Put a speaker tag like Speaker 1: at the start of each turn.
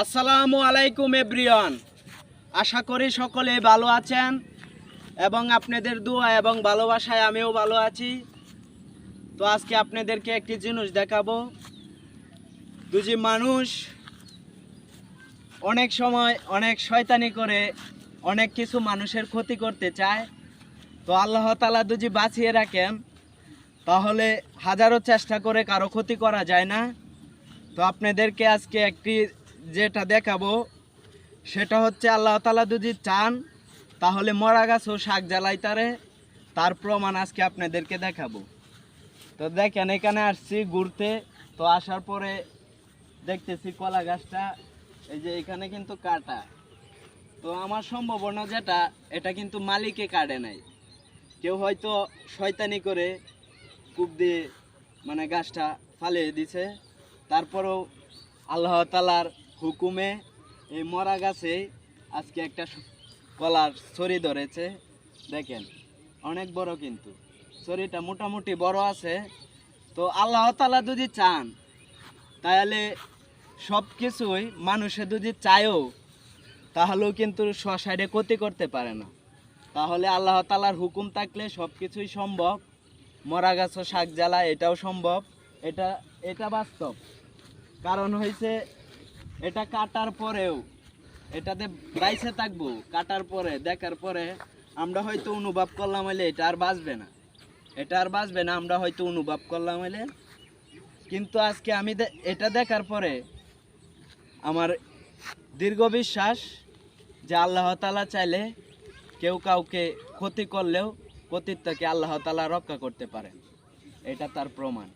Speaker 1: আসসালামু আলাইকুম এভরিওয়ান। আশা করি সকলে ভালো আছেন এবং আপনাদের দোয়া এবং ভালোবাসায় আমিও ভালো আছি। তো আজকে আপনাদেরকে একটি জিনিস দেখাবো। দুজি মানুষ অনেক সময় অনেক শয়তানি করে অনেক কিছু মানুষের ক্ষতি করতে চায়। তো আল্লাহ তাআলা দুজি বাঁচিয়ে রাখেন, তাহলে হাজারো চেষ্টা করে কারো ক্ষতি করা যায় না। তো আপনাদেরকে আজকে একটি যেটা দেখাবো সেটা হচ্ছে আল্লাহ তাআলা যদি চান তাহলে মরা গাছও শাক জ্বালাইতারে, তার প্রমাণ আজকে আপনাদেরকে দেখাবো। তো দেখেন, এখানে আসছি ঘুরতে। তো আসার পরে দেখতেছি কলা গাছটা, এই যে এখানে কিন্তু কাটা। তো আমার সম্ভাবনা যেটা, এটা কিন্তু মালিকে কাটে নাই, কেউ হয়তো শয়তানি করে কূপ দিয়ে মানে গাছটা ফালিয়ে দিছে। তারপরেও আল্লাহ তাআলার হুকুমে এই মরা গাছে আজকে একটা কলার ছড়ি ধরেছে। দেখেন অনেক বড়, কিন্তু ছড়িটা মোটামুটি বড় আছে। তো আল্লাহ তাআলা যদি চান তাহলে সব কিছুই মানুষে যদি চায়ও তাহলেও কিন্তু সাইডে ক্ষতি করতে পারে না। তাহলে আল্লাহ তাআলার হুকুম থাকলে সব কিছুই সম্ভব। মরা গাছও শাক জ্বালা, এটাও সম্ভব। এটা এটা বাস্তব। কারণ হয়েছে এটা কাটার পরেও এটাতে বাইসে থাকবো, কাটার পরে দেখার পরে আমরা হয়তো অনুভব করলাম হলে এটা আর বাঁচবে না, এটা আর বাঁচবে না, আমরা হয়তো অনুভব করলাম হলে। কিন্তু আজকে আমি এটা দেখার পরে আমার দীর্ঘ বিশ্বাস যে আল্লাহ তাআলা চাইলে কেউ কাউকে ক্ষতি করলেও ক্ষতির থেকে আল্লাহ তাআলা রক্ষা করতে পারেন। এটা তার প্রমাণ।